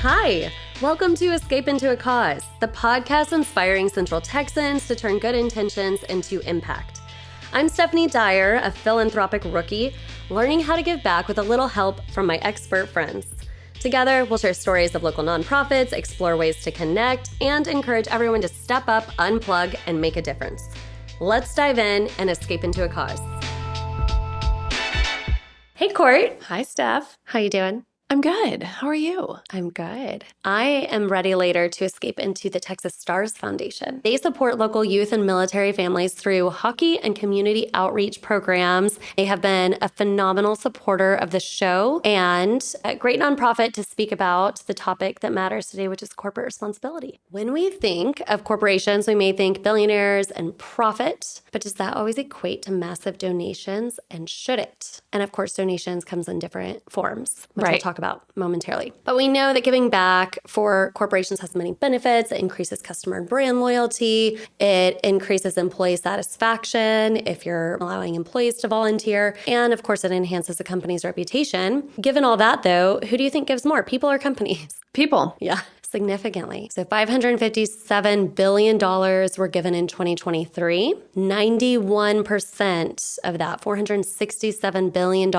Hi, welcome to Escape into a Cause, the podcast inspiring Central Texans to turn good intentions into impact. I'm Stephanie Dyer, a philanthropic rookie, learning how to give back with a little help from my expert friends. Together, we'll share stories of local nonprofits, explore ways to connect, and encourage everyone to step up, unplug, and make a difference. Let's dive in and escape into a cause. Hey, Court. Hi, Steph. How you doing? I'm good. How are you? I'm good. I am ready later to escape into the Texas Stars Foundation. They support local youth and military families through hockey and community outreach programs. They have been a phenomenal supporter of the show and a great nonprofit to speak about the topic that matters today, which is corporate responsibility. When we think of corporations, we may think billionaires and profit, but does that always equate to massive donations, and should it? And of course, donations comes in different forms, which we'll talk about momentarily. But we know that giving back for corporations has many benefits. It increases customer and brand loyalty. It increases employee satisfaction if you're allowing employees to volunteer. And of course, it enhances the company's reputation. Given all that, though, who do you think gives more, people or companies? People. Yeah. Significantly. So $557 billion were given in 2023. 91% of that, $467 billion,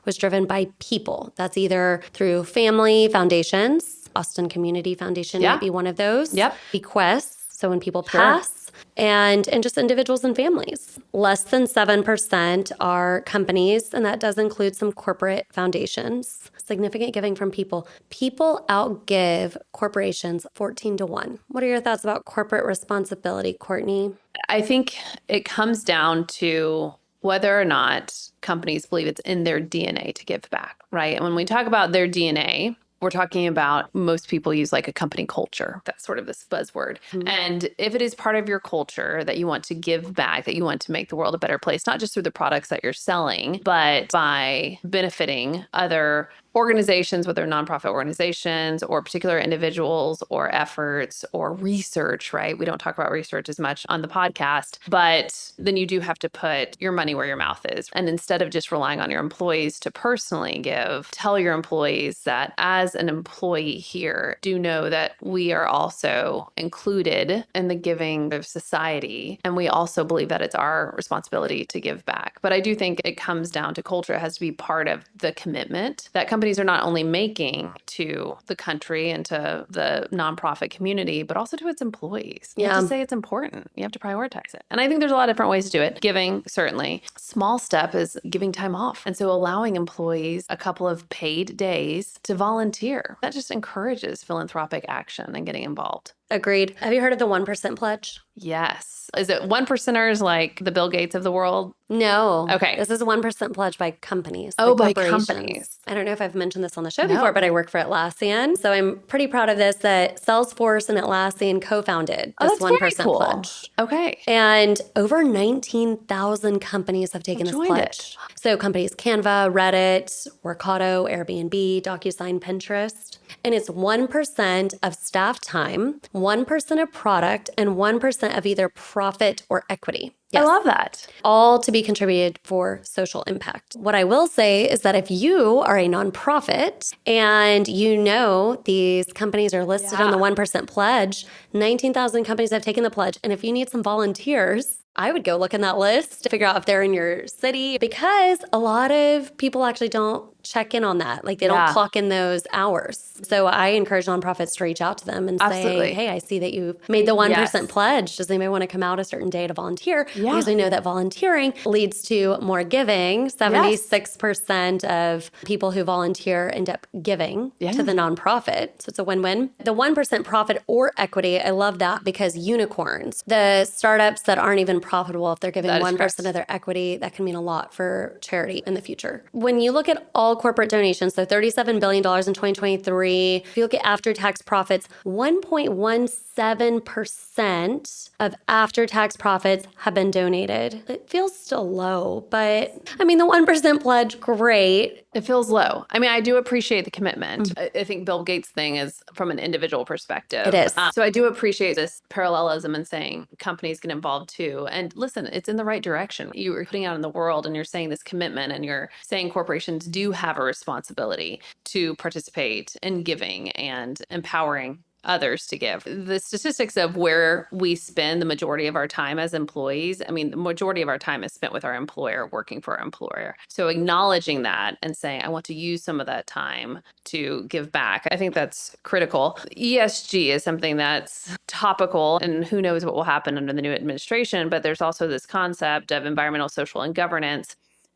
was driven by people. That's either through family foundations. Austin Community Foundation might be one of those. Bequests, so when people pass. And just individuals and families. Less than 7% are companies, and that does include some corporate foundations. Significant giving from people. People outgive corporations 14-1. What are your thoughts about corporate responsibility, Courtney? I think it comes down to whether or not companies believe it's in their DNA to give back, right? And when we talk about their DNA, we're talking about, most people use like a company culture. That's sort of this buzzword. Mm-hmm. And if it is part of your culture that you want to give back, that you want to make the world a better place, not just through the products that you're selling, but by benefiting other organizations, whether nonprofit organizations or particular individuals or efforts or research, right? We don't talk about research as much on the podcast, but then you do have to put your money where your mouth is. And instead of just relying on your employees to personally give, tell your employees that as an employee here, do know that we are also included in the giving of society. And we also believe that it's our responsibility to give back. But I do think it comes down to culture. It has to be part of the commitment that companies are not only making to the country and to the nonprofit community, but also to its employees. You have to say it's important. You have to prioritize it. And I think there's a lot of different ways to do it. Giving, certainly. Small step is giving time off. And so allowing employees a couple of paid days to volunteer. That just encourages philanthropic action and getting involved. Agreed. Have you heard of the 1% pledge? Yes. Is it 1%ers like the Bill Gates of the world? No. Okay. This is a 1% pledge by companies. Oh, by companies. I don't know if I've mentioned this on the show before, but I work for Atlassian. So I'm pretty proud of this, that Salesforce and Atlassian co-founded this 1% pledge. Okay. And over 19,000 companies have taken this pledge. So companies Canva, Reddit, Workato, Airbnb, DocuSign, Pinterest. And it's 1% of staff time, 1% of product, and 1% of either profit or equity. Yes. I love that. All to be contributed for social impact. What I will say is that if you are a nonprofit and you know these companies are listed on the 1% pledge, 19,000 companies have taken the pledge. And if you need some volunteers, I would go look in that list to figure out if they're in your city, because a lot of people actually don't check in on that. Like they don't clock in those hours. So I encourage nonprofits to reach out to them and say, hey, I see that you've made the 1% pledge. Does anybody want to come out a certain day to volunteer? Because we know that volunteering leads to more giving. 76% of people who volunteer end up giving to the nonprofit. So it's a win-win. The 1% profit or equity, I love that, because unicorns, the startups that aren't even profitable, if they're giving 1% of their equity, that can mean a lot for charity in the future. When you look at all corporate donations, so $37 billion in 2023. If you look at after-tax profits, 1.17% of after-tax profits have been donated. It feels still low, but I mean, the 1% pledge, great. It feels low. I mean, I do appreciate the commitment. I think Bill Gates' thing is from an individual perspective. It is. So I do appreciate this parallelism and saying companies get involved too. And listen, it's in the right direction. You are putting out in the world and you're saying this commitment and you're saying corporations do have a responsibility to participate in giving and empowering others to give. The statistics of where we spend the majority of our time as employees, I mean, the majority of our time is spent with our employer, working for our employer. So acknowledging that and saying, I want to use some of that time to give back, I think that's critical. ESG is something that's topical, and who knows what will happen under the new administration, but there's also this concept of environmental, social, and governance.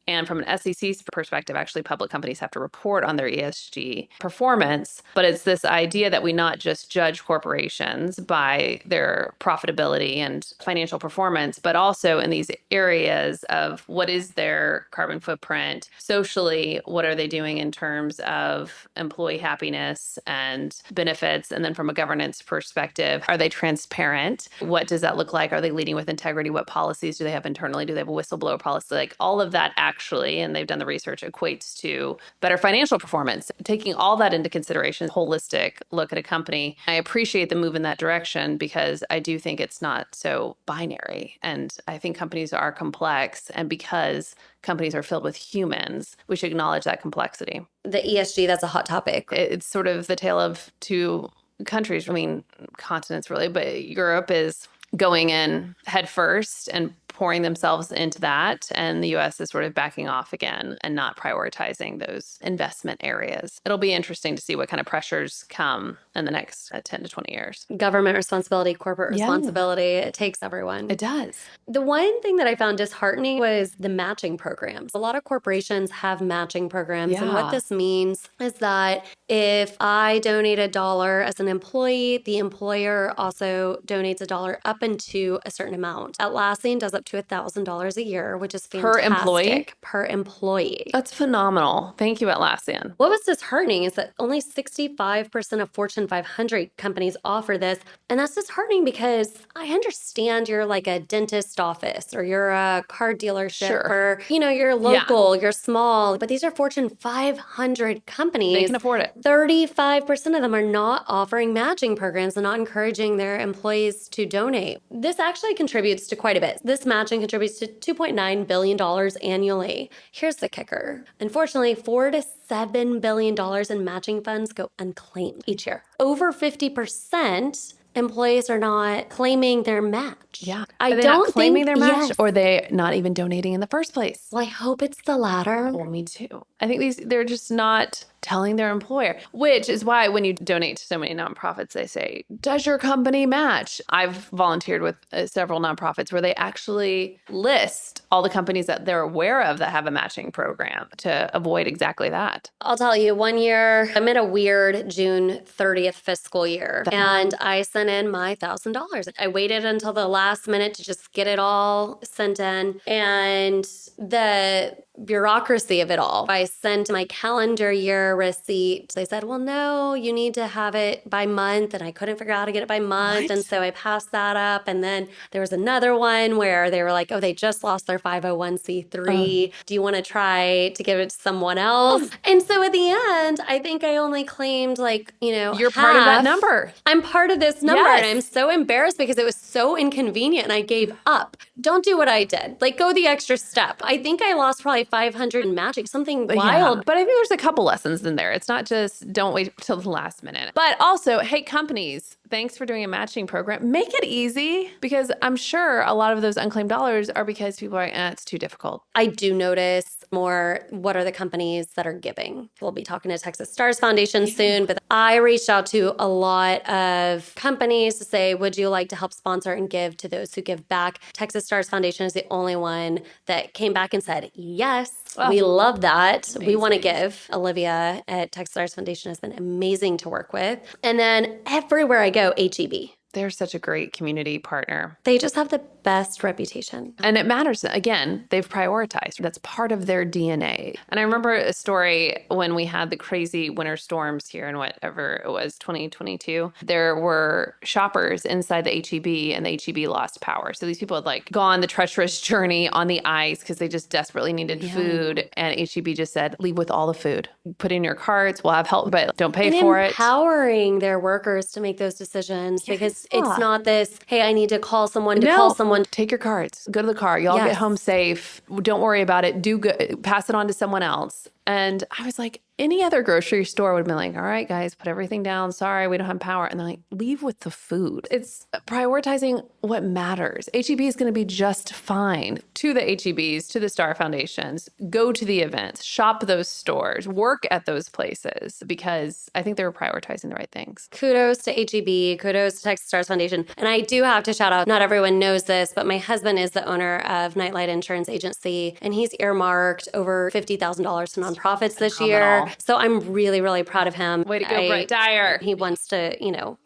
And from an SEC perspective, actually, public companies have to report on their ESG performance. But it's this idea that we not just judge corporations by their profitability and financial performance, but also in these areas of what is their carbon footprint socially, what are they doing in terms of employee happiness and benefits? And then from a governance perspective, are they transparent? What does that look like? Are they leading with integrity? What policies do they have internally? Do they have a whistleblower policy? Like all of that actually, and they've done the research, equates to better financial performance. Taking all that into consideration, holistic look at a company. I appreciate the move in that direction because I do think it's not so binary. And I think companies are complex. And because companies are filled with humans, we should acknowledge that complexity. The ESG, that's a hot topic. It's sort of the tale of two countries, I mean, continents really, but Europe is going in head first and pouring themselves into that. And the US is sort of backing off again and not prioritizing those investment areas. It'll be interesting to see what kind of pressures come in the next 10 to 20 years. Government responsibility, corporate responsibility, it takes everyone. It does. The one thing that I found disheartening was the matching programs. A lot of corporations have matching programs. And what this means is that if I donate $1 as an employee, the employer also donates $1 up into a certain amount. Atlassian does up to $1,000 a year, which is fantastic. Per employee? Per employee. That's phenomenal. Thank you, Atlassian. What was disheartening is that only 65% of Fortune 500 companies offer this. And that's disheartening because I understand you're like a dentist office or you're a car dealership or, you're local, you're small, but these are Fortune 500 companies. They can afford it. 35% of them are not offering matching programs and not encouraging their employees to donate. This actually contributes to quite a bit. This matching contributes to $2.9 billion annually. Here's the kicker. Unfortunately, $4 to $7 billion in matching funds go unclaimed each year. Over 50% employees are not claiming their match. Yeah. I Are they don't not claiming think, their match yes. or they not even donating in the first place? Well, I hope it's the latter. Well, me too. I think they're just not telling their employer, which is why when you donate to so many nonprofits, they say, does your company match? I've volunteered with several nonprofits where they actually list all the companies that they're aware of that have a matching program to avoid exactly that. I'll tell you, one year, I'm in a weird June 30th fiscal year, and I sent in my $1,000. I waited until the last minute to just get it all sent in, and the bureaucracy of it all. I sent my calendar year receipt. They said, well, no, you need to have it by month. And I couldn't figure out how to get it by month. What? And so I passed that up. And then there was another one where they were like, oh, they just lost their 501c3. Do you want to try to give it to someone else? And so at the end, I think I only claimed You're part of that number. I'm part of this number. Yes. And I'm so embarrassed because it was so inconvenient and I gave up. Don't do what I did. Go the extra step. I think I lost probably 500 in matching, something wild. Yeah. But I think there's a couple lessons in there. It's not just don't wait till the last minute. But also, hey, companies, thanks for doing a matching program. Make it easy because I'm sure a lot of those unclaimed dollars are because people are like, it's too difficult. I do notice more what are the companies that are giving. We'll be talking to Texas Stars Foundation soon, but I reached out to a lot of companies to say, would you like to help sponsor and give to those who give back? Texas Stars Foundation is the only one that came back and said, yes, we love that. We want to give. Olivia at Texas Stars Foundation has been amazing to work with. And then everywhere I go, HEB. They're such a great community partner. They just have the best reputation. And it matters. Again, they've prioritized. That's part of their DNA. And I remember a story when we had the crazy winter storms here in whatever it was, 2022. There were shoppers inside the HEB and the HEB lost power. So these people had gone the treacherous journey on the ice because they just desperately needed food. And HEB just said, leave with all the food. Put in your carts. We'll have help, but don't pay for it. Empowering their workers to make those decisions because It's not this, hey, I need to call someone to No, call someone. take your cards, go to the car. Y'all Yes. get home safe. Don't worry about it. Do good. Pass it on to someone else. And I was like, any other grocery store would have been like, all right, guys, put everything down. Sorry, we don't have power. And they're like, leave with the food. It's prioritizing what matters. HEB is going to be just fine. To the HEBs, to the Star Foundations, go to the events, shop those stores, work at those places, because I think they were prioritizing the right things. Kudos to HEB, kudos to Texas Stars Foundation. And I do have to shout out, not everyone knows this, but my husband is the owner of Nightlight Insurance Agency, and he's earmarked over $50,000 to nonprofits this year. Phenomenal. So I'm really, really proud of him. Way to go, Brett Dyer. He wants to,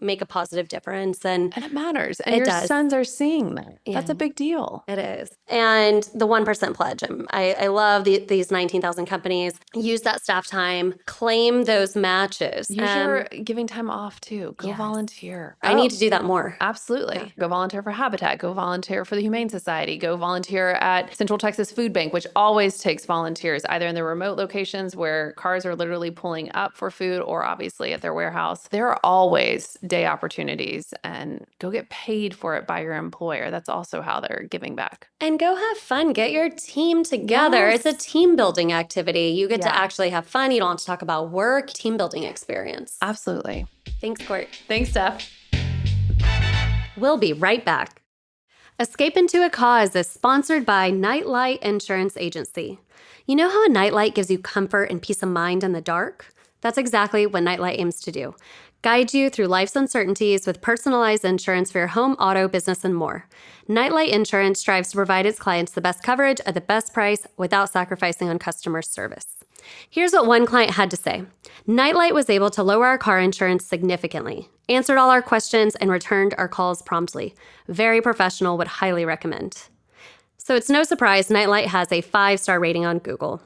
make a positive difference. And And it matters. And It your does. sons are seeing that. Yeah. That's a big deal. it is. And the 1% pledge. I love these 19,000 companies. Use that staff time, claim those matches. Use your giving time off too. Go Yes. volunteer. I need to do that more. Absolutely. Go volunteer for Habitat. Go volunteer for the Humane Society. Go volunteer at Central Texas Food Bank, which always takes volunteers, either in the remote locations where cars are literally pulling up for food or obviously at their warehouse. There are always day opportunities, and go get paid for it by your employer. That's also how they're giving back. And go have fun. Get your team together. Yes. It's a team building activity. You get to Yeah. actually have fun. You don't have to talk about work. Team building experience. Absolutely. Thanks, Court. Thanks, Steph. We'll be right back. Escape into a Cause is sponsored by Nightlight Insurance Agency. You know how a nightlight gives you comfort and peace of mind in the dark? That's exactly what Nightlight aims to do. Guide you through life's uncertainties with personalized insurance for your home, auto, business, and more. Nightlight Insurance strives to provide its clients the best coverage at the best price without sacrificing on customer service. Here's what one client had to say. Nightlight was able to lower our car insurance significantly, answered all our questions, and returned our calls promptly. Very professional, would highly recommend. So it's no surprise Nightlight has a 5-star rating on Google.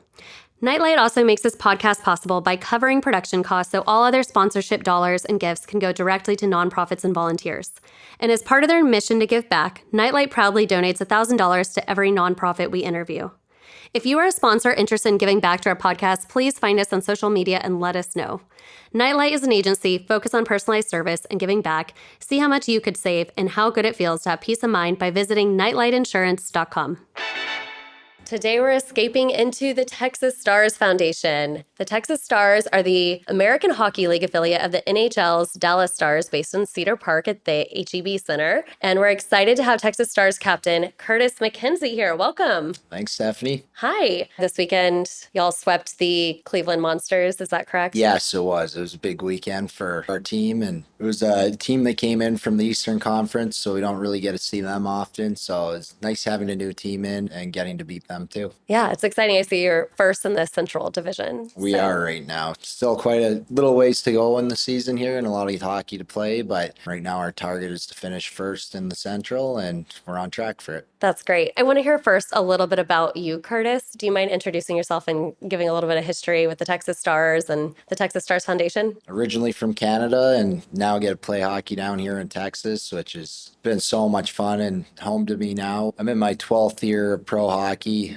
Nightlight also makes this podcast possible by covering production costs so all other sponsorship dollars and gifts can go directly to nonprofits and volunteers. And as part of their mission to give back, Nightlight proudly donates $1,000 to every nonprofit we interview. If you are a sponsor interested in giving back to our podcast, please find us on social media and let us know. Nightlight is an agency focused on personalized service and giving back. See how much you could save and how good it feels to have peace of mind by visiting nightlightinsurance.com. Today, we're escaping into the Texas Stars Foundation. The Texas Stars are the American Hockey League affiliate of the NHL's Dallas Stars based in Cedar Park at the HEB Center. And we're excited to have Texas Stars captain Curtis McKenzie here. Welcome. Thanks, Stephanie. Hi. This weekend, y'all swept the Cleveland Monsters. Is that correct? Yes, it was. It was a big weekend for our team, and it was a team that came in from the Eastern Conference, so we don't really get to see them often. So it's nice having a new team in and getting to beat them too. Yeah, it's exciting. I see you're first in the Central Division. We are right now. Still quite a little ways to go in the season here and a lot of hockey to play, but right now our target is to finish first in the Central, and we're on track for it. That's great. I want to hear first a little bit about you, Curtis. Do you mind introducing yourself and giving a little bit of history with the Texas Stars and the Texas Stars Foundation? Originally from Canada, and now get to play hockey down here in Texas, which has been so much fun and home to me now. I'm in my 12th year of pro hockey,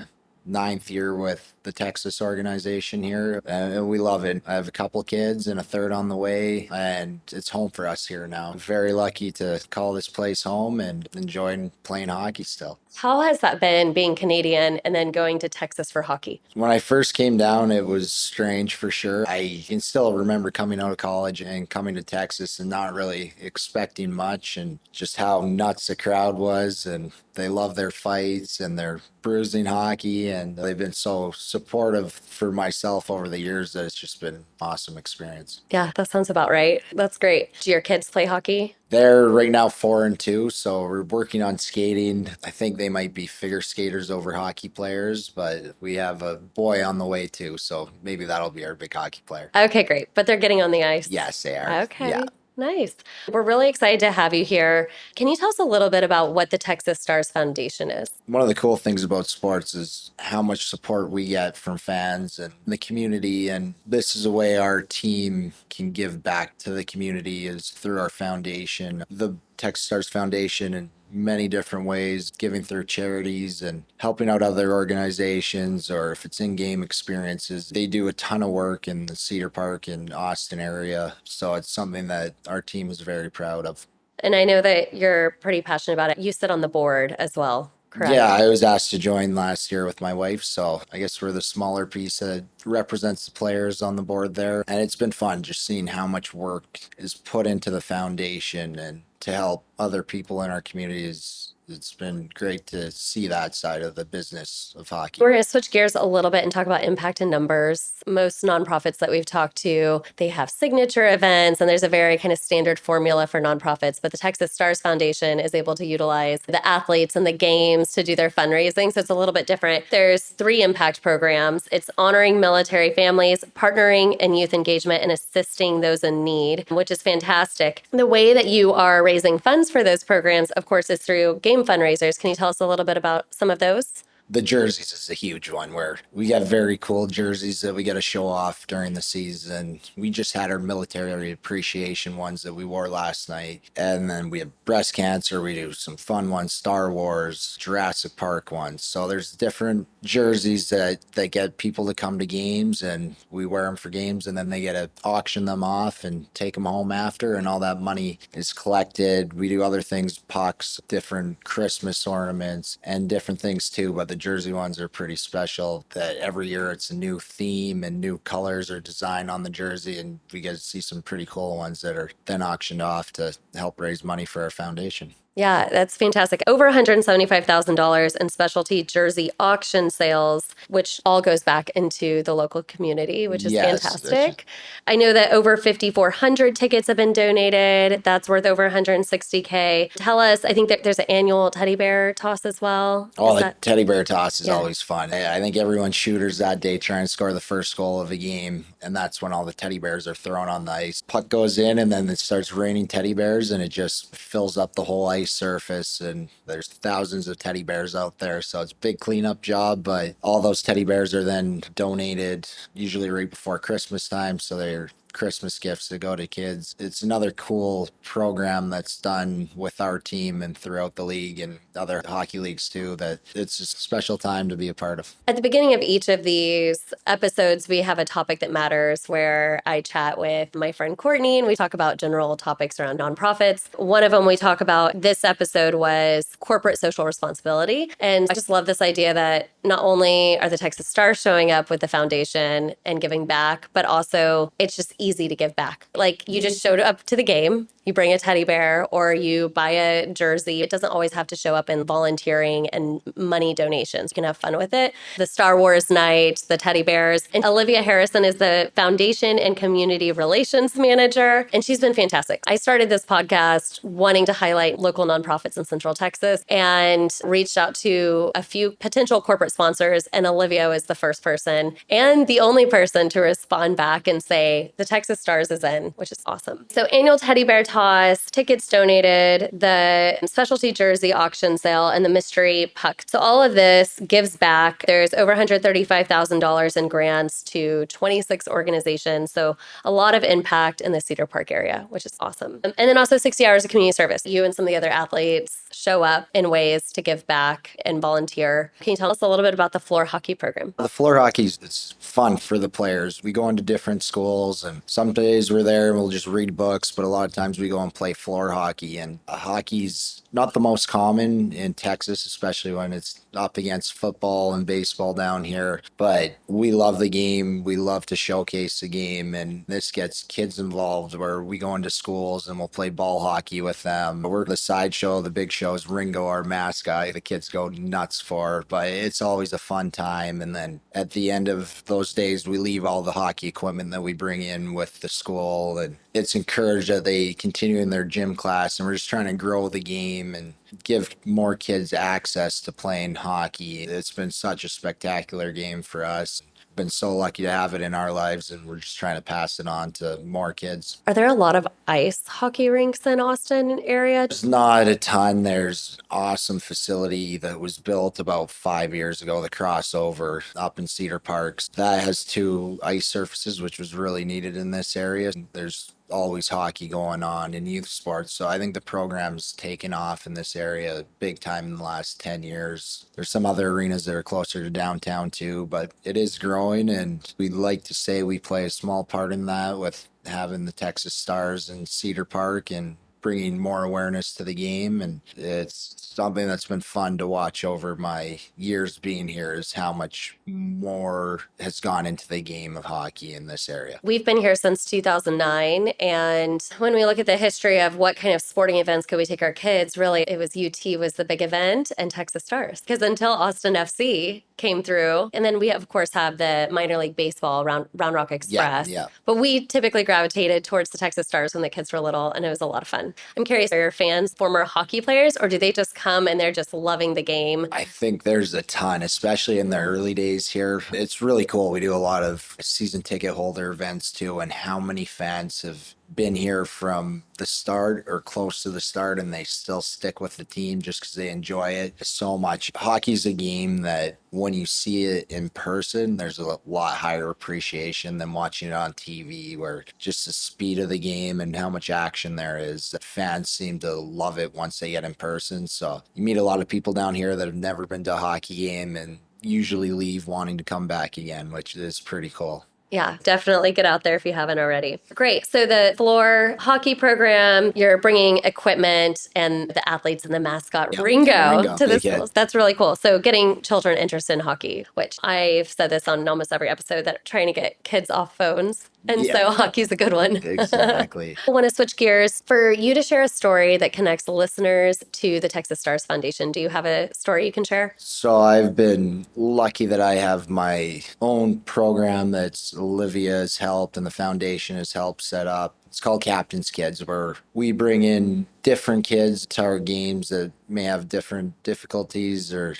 9th year with the Texas organization here, and we love it. I have a couple kids and a third on the way, and it's home for us here now. I'm very lucky to call this place home and enjoying playing hockey still. How has that been being Canadian and then going to Texas for hockey? When I first came down, it was strange for sure. I can still remember coming out of college and coming to Texas and not really expecting much, and just how nuts the crowd was, and they love their fights and their bruising hockey, and they've been so supportive for myself over the years that it's just been an awesome experience. Yeah, that sounds about right. That's great. Do your kids play hockey? They're right now 4 and 2, so we're working on skating. I think they might be figure skaters over hockey players, but we have a boy on the way too, so maybe that'll be our big hockey player. Okay, great. But they're getting on the ice. Yes, they are. Okay. Yeah. Nice. We're really excited to have you here. Can you tell us a little bit about what the Texas Stars Foundation is? One of the cool things about sports is how much support we get from fans and the community. And this is a way our team can give back to the community, is through our foundation, the Texas Stars Foundation, in many different ways, giving through charities and helping out other organizations, or if it's in-game experiences. They do a ton of work in the Cedar Park and Austin area. So it's something that our team is very proud of. And I know that you're pretty passionate about it. You sit on the board as well, correct? Yeah, I was asked to join last year with my wife, so I guess we're the smaller piece that represents the players on the board there. And it's been fun just seeing how much work is put into the foundation and to help other people in our communities. It's been great to see that side of the business of hockey. We're going to switch gears a little bit and talk about impact and numbers. Most nonprofits that we've talked to, they have signature events, and there's a very kind of standard formula for nonprofits. But the Texas Stars Foundation is able to utilize the athletes and the games to do their fundraising. So it's a little bit different. There's 3 impact programs. It's honoring military families, partnering in youth engagement, and assisting those in need, which is fantastic. The way that you are raising funds for those programs, of course, is through game fundraisers. Can you tell us a little bit about some of those? The jerseys is a huge one where we got very cool jerseys that we got to show off during the season. We just had our military appreciation ones that we wore last night. And then we have breast cancer. We do some fun ones, Star Wars, Jurassic Park ones. So there's different jerseys that get people to come to games, and we wear them for games, and then they get to auction them off and take them home after, and all that money is collected. We do other things, pucks, different Christmas ornaments, and different things too. But the jersey ones are pretty special that every year it's a new theme and new colors are designed on the jersey, and we get to see some pretty cool ones that are then auctioned off to help raise money for our foundation. Yeah, that's fantastic. Over $175,000 in specialty jersey auction sales, which all goes back into the local community, which is Yes, fantastic. I know that over 5,400 tickets have been donated. That's worth over 160K. Tell us, I think that there's an annual teddy bear toss as well. Oh, Is the that- teddy bear toss is Yeah. always fun. I think everyone's shooters that day trying to score the first goal of a game, and that's when all the teddy bears are thrown on the ice. Puck goes in, and then it starts raining teddy bears, and it just fills up the whole ice surface, and there's thousands of teddy bears out there. So it's a big cleanup job, but all those teddy bears are then donated usually right before Christmas time. So they're Christmas gifts to go to kids. It's another cool program that's done with our team and throughout the league and other hockey leagues too, that it's a special time to be a part of. At the beginning of each of these episodes, we have a topic that matters where I chat with my friend Courtney and we talk about general topics around nonprofits. One of them we talk about this episode was corporate social responsibility. And I just love this idea that not only are the Texas Stars showing up with the foundation and giving back, but also it's just easy to give back. Like you just showed up to the game, you bring a teddy bear or you buy a jersey. It doesn't always have to show up in volunteering and money donations. You can have fun with it. The Star Wars night, the teddy bears. And Olivia Harrison is the foundation and community relations manager, and she's been fantastic. I started this podcast wanting to highlight local nonprofits in Central Texas and reached out to a few potential corporate sponsors, and Olivia was the first person and the only person to respond back and say, the Texas Stars is in, which is awesome. So annual teddy bear toss, tickets donated, the specialty jersey auction sale, and the mystery puck. So all of this gives back. There's over $135,000 in grants to 26 organizations. So a lot of impact in the Cedar Park area, which is awesome. And then also 60 hours of community service. You and some of the other athletes show up in ways to give back and volunteer. Can you tell us a little bit about the floor hockey program? The floor hockey is fun for the players. We go into different schools, and some days we're there and we'll just read books, but a lot of times we go and play floor hockey. And hockey's not the most common in Texas, especially when it's up against football and baseball down here. But we love the game. We love to showcase the game, and this gets kids involved where we go into schools and we'll play ball hockey with them. We're the sideshow. The big show is Ringo, our mascot. The kids go nuts for, but it's always a fun time. And then at the end of those days, we leave all the hockey equipment that we bring in with the school, and it's encouraged that they continue in their gym class, and we're just trying to grow the game and give more kids access to playing hockey. It's been such a spectacular game for us. Been so lucky to have it in our lives, and we're just trying to pass it on to more kids. Are there a lot of ice hockey rinks in Austin area? There's not a ton. There's an awesome facility that was built about 5 years ago, the crossover up in Cedar Parks. That has 2 ice surfaces, which was really needed in this area. There's always hockey going on in youth sports. So I think the program's taken off in this area big time in the last 10 years. There's some other arenas that are closer to downtown too, but it is growing, and we'd like to say we play a small part in that with having the Texas Stars in Cedar Park and bringing more awareness to the game. And it's something that's been fun to watch over my years being here, is how much more has gone into the game of hockey in this area. We've been here since 2009. And when we look at the history of what kind of sporting events could we take our kids, really, it was UT was the big event and Texas Stars. Because until Austin FC came through, and then we, of course, have the minor league baseball, Round Rock Express. Yeah. But we typically gravitated towards the Texas Stars when the kids were little, and it was a lot of fun. I'm curious, are your fans former hockey players, or do they just come and they're just loving the game? I think there's a ton, especially in the early days here. It's really cool. We do a lot of season ticket holder events too, and how many fans have been here from the start or close to the start, and they still stick with the team just because they enjoy it so much. Hockey's a game that when you see it in person, there's a lot higher appreciation than watching it on TV, where just the speed of the game and how much action there is. Fans seem to love it once they get in person. So you meet a lot of people down here that have never been to a hockey game and usually leave wanting to come back again, which is pretty cool. Yeah, definitely get out there if you haven't already. Great. So the floor hockey program, you're bringing equipment and the athletes and the mascot Ringo to the schools. That's really cool. So getting children interested in hockey, which I've said this on almost every episode, that trying to get kids off phones. And so hockey's a good one. Exactly. I want to switch gears for you to share a story that connects listeners to the Texas Stars Foundation. Do you have a story you can share? So I've been lucky that I have my own program that's Olivia has helped and the foundation has helped set up. It's called Captain's Kids, where we bring in different kids to our games that may have different difficulties or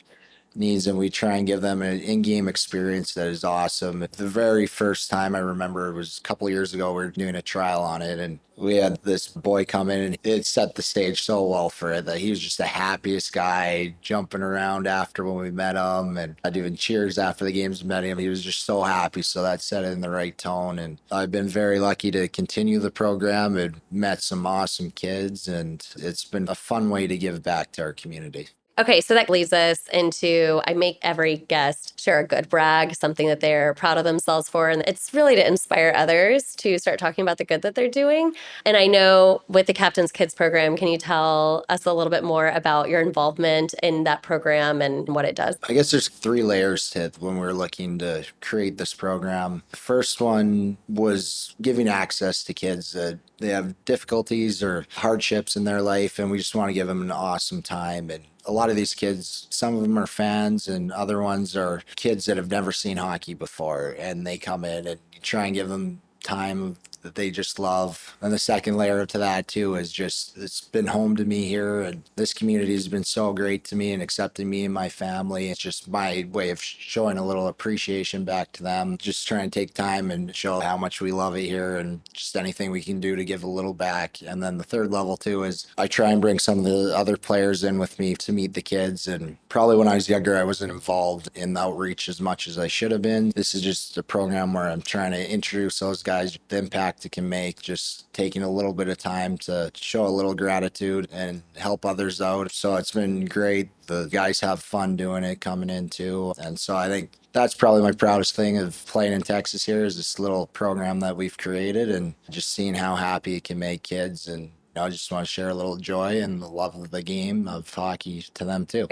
needs, and we try and give them an in-game experience that is awesome. The very first time I remember, it was a couple of years ago, we were doing a trial on it, and we had this boy come in, and it set the stage so well for it that he was just the happiest guy, jumping around after when we met him, and doing cheers after the games met him. He was just so happy, so that set it in the right tone. And I've been very lucky to continue the program and met some awesome kids, and it's been a fun way to give back to our community. Okay, so that leads us into, I make every guest share a good brag, something that they're proud of themselves for. And it's really to inspire others to start talking about the good that they're doing. And I know with the Captain's Kids program, can you tell us a little bit more about your involvement in that program and what it does? I guess there's 3 layers to it when we're looking to create this program. The first one was giving access to kids that they have difficulties or hardships in their life, and we just want to give them an awesome time. And a lot of these kids, some of them are fans and other ones are kids that have never seen hockey before, and they come in and you try and give them time that they just love. And the second layer to that too is just, it's been home to me here, and this community has been so great to me and accepting me and my family. It's just my way of showing a little appreciation back to them, just trying to take time and show how much we love it here and just anything we can do to give a little back. And then the third level too is I try and bring some of the other players in with me to meet the kids. And probably when I was younger, I wasn't involved in outreach as much as I should have been. This is just a program where I'm trying to introduce those guys, the impact it can make, just taking a little bit of time to show a little gratitude and help others out. So it's been great. The guys have fun doing it, coming in too. And so I think that's probably my proudest thing of playing in Texas here, is this little program that we've created and just seeing how happy it can make kids. And I just want to share a little joy and the love of the game of hockey to them too.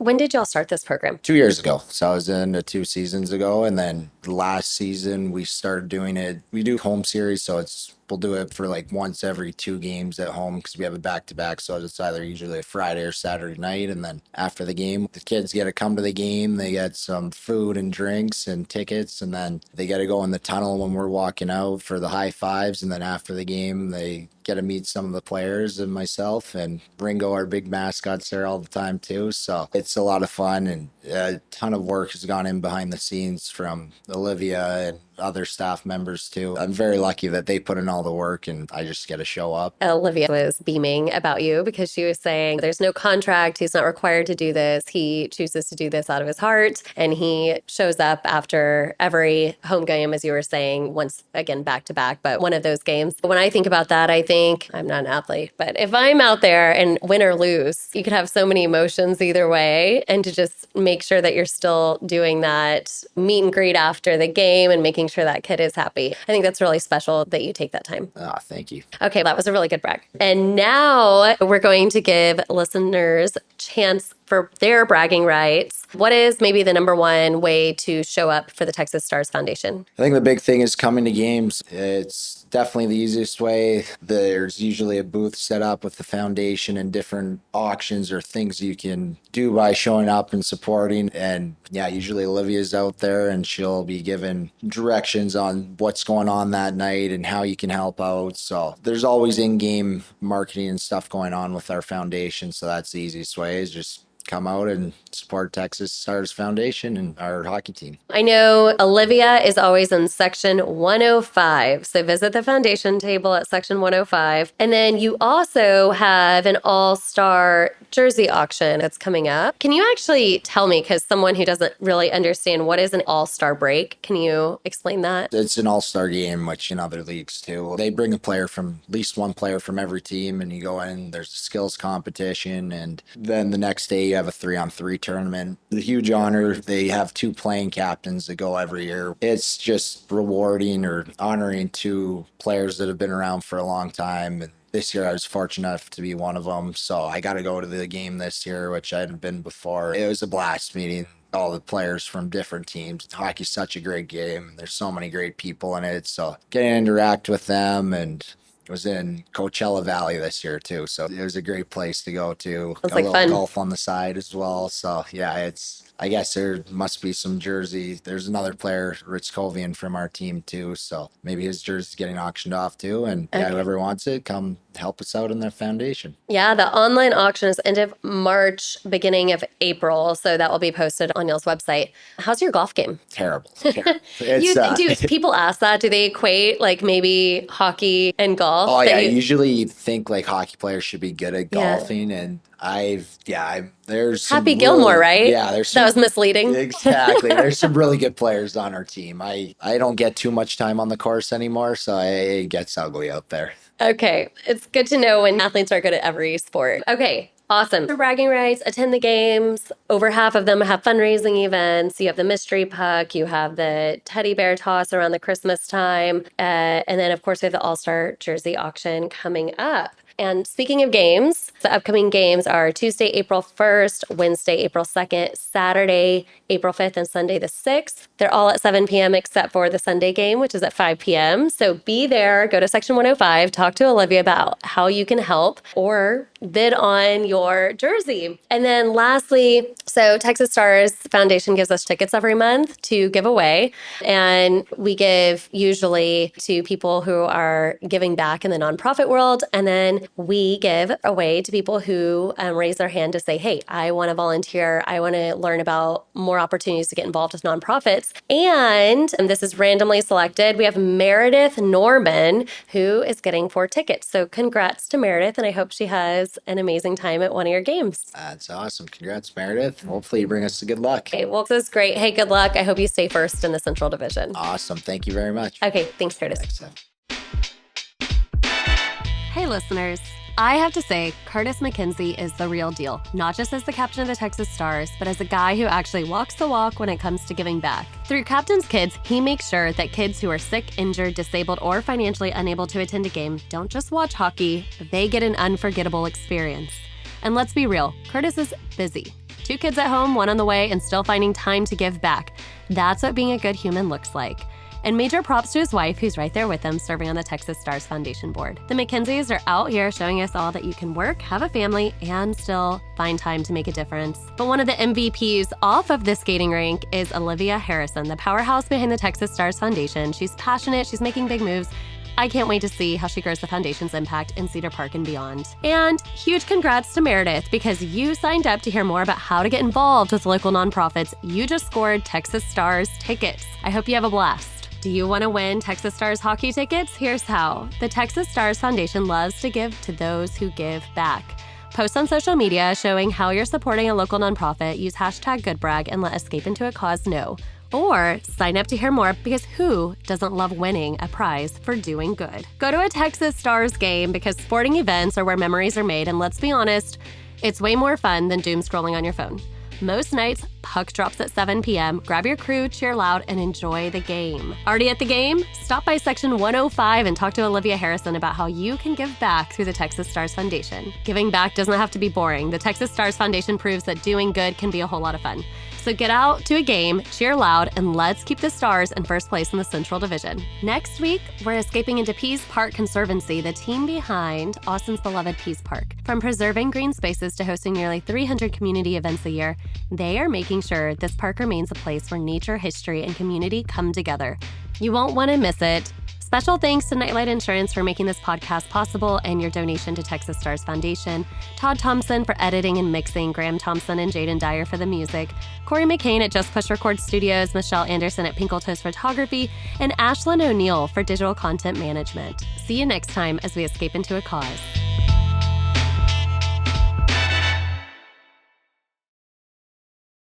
When did y'all start this program? 2 years ago. So I was in 2 seasons ago. And then last season we started doing it. We do home series. So we'll do it for like once every 2 games at home because we have a back-to-back. So it's either usually a Friday or Saturday night. And then after the game, the kids get to come to the game. They get some food and drinks and tickets. And then they get to go in the tunnel when we're walking out for the high fives. And then after the game, they get to meet some of the players and myself, and Ringo, our big mascot's there all the time too. So it's a lot of fun, and a ton of work has gone in behind the scenes from Olivia and other staff members too. I'm very lucky that they put in all the work and I just get to show up. Olivia was beaming about you because she was saying there's no contract. He's not required to do this. He chooses to do this out of his heart. And he shows up after every home game, as you were saying, once again, back to back, but one of those games. When I think about that, I think I'm not an athlete, but if I'm out there and win or lose, you could have so many emotions either way. And to just make sure that you're still doing that meet and greet after the game and making sure that kid is happy. I think that's really special that you take that time. Oh, thank you. Okay, that was a really good brag. And now we're going to give listeners chance for their bragging rights. What is maybe the number one way to show up for the Texas Stars Foundation? I think the big thing is coming to games. It's definitely the easiest way. There's usually a booth set up with the foundation and different auctions or things you can do by showing up and supporting. And yeah, usually Olivia's out there and she'll be giving directions on what's going on that night and how you can help out. So there's always in-game marketing and stuff going on with our foundation. So that's the easiest way, is just come out and support Texas Stars Foundation and our hockey team. I know Olivia is always in section 105. So visit the foundation table at section 105. And then you also have an all-star jersey auction that's coming up. Can you actually tell me, because someone who doesn't really understand, what is an all-star break? Can you explain that? It's an all-star game, which in other leagues too. They bring at least one player from every team, and you go in, there's a skills competition, and then the next day you have a 3-on-3 tournament. The huge honor, they have 2 playing captains that go every year. It's just rewarding or honoring 2 players that have been around for a long time. And this year I was fortunate enough to be one of them. So I got to go to the game this year, which I hadn't been before. It was a blast meeting all the players from different teams. Hockey's such a great game. There's so many great people in it. So getting to interact with them, and it was in Coachella Valley this year too. So it was a great place to go to. Sounds A like little fun. golf on the side as well. So yeah, I guess there must be some jersey. There's another player, Rich Kovian, from our team too. So maybe his jersey's getting auctioned off too. And yeah, Okay. whoever wants it, come help us out in the foundation. Yeah, the online auction is end of March, beginning of April. So that will be posted on y'all's website. How's your golf game? Terrible. It's, Do people ask that? Do they equate like maybe hockey and golf? Oh yeah, That you- usually you think like hockey players should be good at Yeah. golfing, and there's some Happy Gilmore, really- right? Yeah, there's That was some, misleading. exactly. There's some really good players on our team. I don't get too much time on the course anymore, so it gets ugly out there. Okay, it's good to know when athletes are good at every sport. Okay, awesome. For bragging rights, attend the games. Over half of them have fundraising events. You have the mystery puck. You have the teddy bear toss around the Christmas time. And then, of course, we have the All-Star jersey auction coming up. And speaking of games, the upcoming games are Tuesday, April 1st, Wednesday, April 2nd, Saturday, April 5th, and Sunday the 6th. They're all at 7 p.m. except for the Sunday game, which is at 5 p.m. So be there, go to section 105, talk to Olivia about how you can help or bid on your jersey. And then lastly, so Texas Stars Foundation gives us tickets every month to give away. And we give usually to people who are giving back in the nonprofit world. And then we give away to people who raise their hand to say, hey, I want to volunteer. I want to learn about more opportunities to get involved with nonprofits. And this is randomly selected. We have Meredith Norman, who is getting 4 tickets. So congrats to Meredith. And I hope she has an amazing time at one of your games. That's awesome. Congrats, Meredith. Hopefully you bring us good luck. Okay, well, this is great. Hey, good luck. I hope you stay first in the Central Division. Awesome. Thank you very much. Okay, thanks, Curtis. Thanks, Sam. Hey, listeners. I have to say, Curtis McKenzie is the real deal, not just as the captain of the Texas Stars, but as a guy who actually walks the walk when it comes to giving back. Through Captain's Kids, he makes sure that kids who are sick, injured, disabled, or financially unable to attend a game don't just watch hockey, they get an unforgettable experience. And let's be real, Curtis is busy. 2 kids at home, 1 on the way, and still finding time to give back. That's what being a good human looks like. And major props to his wife, who's right there with him, serving on the Texas Stars Foundation board. The McKenzies are out here showing us all that you can work, have a family, and still find time to make a difference. But one of the MVPs off of this skating rink is Olivia Harrison, the powerhouse behind the Texas Stars Foundation. She's passionate, she's making big moves. I can't wait to see how she grows the foundation's impact in Cedar Park and beyond. And huge congrats to Meredith, because you signed up to hear more about how to get involved with local nonprofits. You just scored Texas Stars tickets. I hope you have a blast. Do you want to win Texas Stars hockey tickets? Here's how. The Texas Stars Foundation loves to give to those who give back. Post on social media showing how you're supporting a local nonprofit, use hashtag GoodBrag, and let Escape into a Cause know. Or sign up to hear more, because who doesn't love winning a prize for doing good? Go to a Texas Stars game, because sporting events are where memories are made, and let's be honest, it's way more fun than doom scrolling on your phone. Most nights, puck drops at 7 p.m. Grab your crew, cheer loud, and enjoy the game. Already at the game? Stop by section 105 and talk to Olivia Harrison about how you can give back through the Texas Stars Foundation. Giving back doesn't have to be boring. The Texas Stars Foundation proves that doing good can be a whole lot of fun. So get out to a game, cheer loud, and let's keep the Stars in first place in the Central Division. Next week, we're escaping into Pease Park Conservancy, the team behind Austin's beloved Pease Park. From preserving green spaces to hosting nearly 300 community events a year, they are making sure this park remains a place where nature, history, and community come together. You won't want to miss it. Special thanks to Nightlight Insurance for making this podcast possible and your donation to Texas Stars Foundation, Todd Thompson for editing and mixing, Graham Thompson and Jaden Dyer for the music, Corey McCain at Just Push Record Studios, Michelle Anderson at Pinkle Toast Photography, and Ashlyn O'Neill for digital content management. See you next time as we escape into a cause.